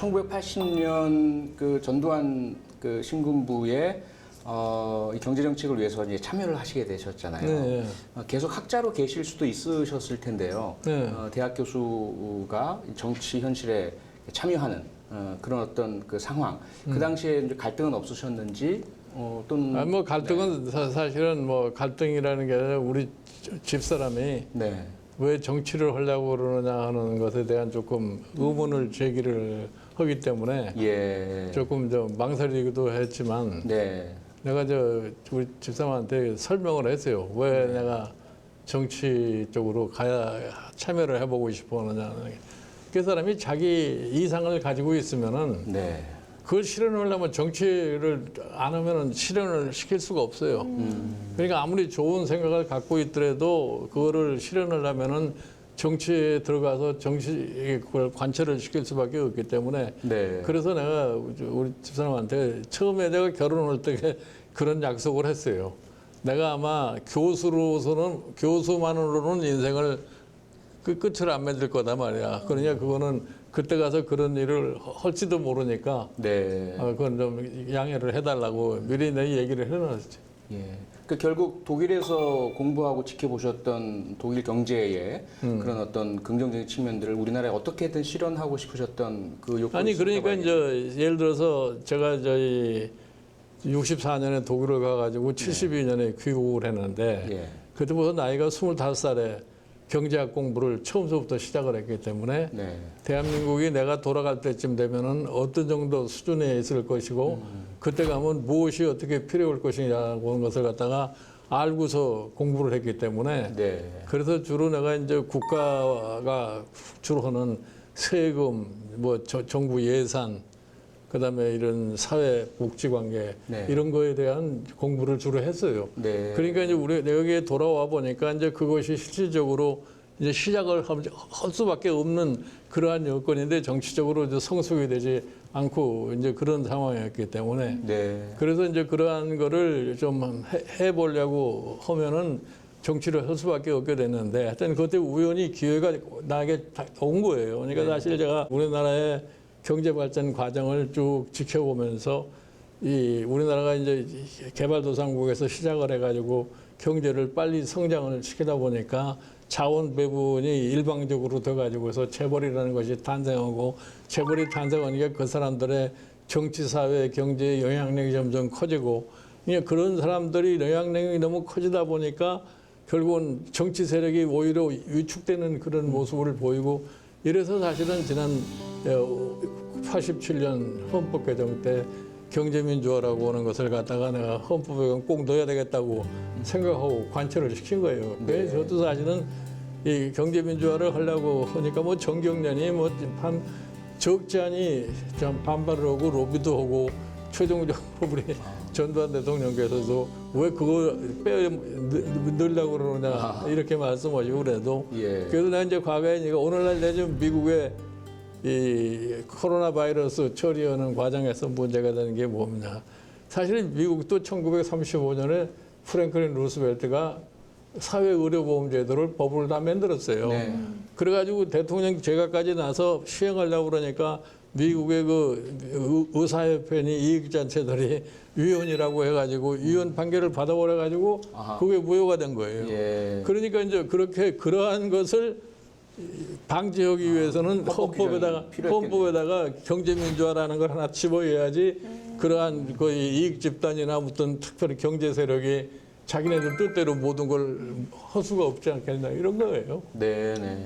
1980년 그 전두환 그 신군부의 이 경제 정책을 위해서 이제 참여를 하시게 되셨잖아요. 네. 계속 학자로 계실 수도 있으셨을 텐데요. 네. 대학 교수가 정치 현실에 참여하는 그런 어떤 그 상황, 그 당시에 이제 갈등은 없으셨는지 또는 아니 뭐 갈등은 사실은 뭐 갈등이라는 게 아니라 우리 집사람이 네. 왜 정치를 하려고 그러느냐 하는 것에 대한 조금 의문을 제기를 하기 때문에 예. 조금 좀 망설이기도 했지만 네. 내가 우리 집사람한테 설명을 했어요. 왜 내가 정치 쪽으로 참여를 해보고 싶어 하느냐는 게. 그 사람이 자기 이상을 가지고 있으면은 네. 그걸 실현을 하려면 정치를 안 하면은 실현을 시킬 수가 없어요. 그러니까 아무리 좋은 생각을 갖고 있더라도 그거를 실현을 하면은 정치에 들어가서 그걸 관철을 시킬 수밖에 없기 때문에 네. 그래서 내가 우리 집사람한테 처음에 내가 결혼할 때 그런 약속을 했어요. 내가 아마 교수만으로는 인생을 끝을 안 맺을 거다 말이야. 그러니까 그거는 그때 가서 그런 일을 할지도 모르니까 네. 그건 좀 양해를 해달라고 미리 내 얘기를 해놨지. 예. 그 결국 독일에서 공부하고 지켜보셨던 독일 경제의 그런 어떤 긍정적인 측면들을 우리나라에 어떻게든 실현하고 싶으셨던 그 욕구가 아니 그러니까 있었다고 이제 예를 들어서 제가 64년에 독일을 가가지고 72년에 귀국을 했는데 예. 그때부터 나이가 25살에 경제학 공부를 처음부터 시작을 했기 때문에 네. 대한민국이 내가 돌아갈 때쯤 되면은 어떤 정도 수준에 있을 것이고 그때 가면 무엇이 어떻게 필요할 것이냐고 하는 것을 갖다가 알고서 공부를 했기 때문에 네. 그래서 주로 내가 이제 국가가 주로 하는 세금, 뭐 정부 예산, 그다음에 이런 사회 복지 관계 네. 이런 거에 대한 공부를 주로 했어요. 네. 그러니까 이제 우리 여기에 돌아와 보니까 이제 그것이 실질적으로 이제 시작을 할 수밖에 없는 그러한 여건인데 정치적으로 이제 성숙이 되지 않고 이제 그런 상황이었기 때문에 네. 그래서 이제 그러한 거를 좀 해보려고 하면은 정치를 할 수밖에 없게 됐는데 하여튼 그때 우연히 기회가 나에게 온 거예요. 그러니까 사실 제가 우리나라의 경제 발전 과정을 쭉 지켜보면서 우리나라가 이제 개발도상국에서 시작을 해가지고 경제를 빨리 성장을 시키다 보니까 자원 배분이 일방적으로 돼가지고서 재벌이라는 것이 탄생하고 재벌이 탄생하니까 그 사람들의 정치, 사회, 경제 영향력이 점점 커지고 그러니까 그런 사람들이 영향력이 너무 커지다 보니까 결국은 정치 세력이 오히려 위축되는 그런 모습을 보이고 이래서 사실은 지난 87년 헌법 개정 때 경제민주화라고 하는 것을 갖다가 내가 헌법에 꼭 넣어야 되겠다고 생각하고 관철을 시킨 거예요. 그래서 저도 사실은 이 경제민주화를 하려고 하니까 뭐 정경련이 뭐 적지 않이 좀 반발을 하고 로비도 하고 최종적으로 우리 전두환 대통령께서도 왜 그거 넣으려고 그러느냐 이렇게 말씀하시고 그래도 예. 그래도 내가 이제 과거에 오늘날 내가 미국의 이 코로나 바이러스 처리하는 과정에서 문제가 되는 게 뭐냐. 사실 미국도 1935년에 프랭클린 루스벨트가 사회의료보험제도를 법을 다 만들었어요. 네. 그래가지고 대통령 제가까지 나서 시행하려고 그러니까 미국의 그 의사협회니 이익단체들이 위헌이라고 해가지고 위헌 판결을 받아버려가지고 그게 무효가 된 거예요. 예. 그러니까 이제 그러한 것을 방지하기 위해서는 헌법에다가 경제민주화라는 걸 하나 집어야지 그러한 그 이익 집단이나 어떤 특별히 경제 세력이 자기네들 뜻대로 모든 걸 할 수가 없지 않겠나 이런 거예요. 네, 네.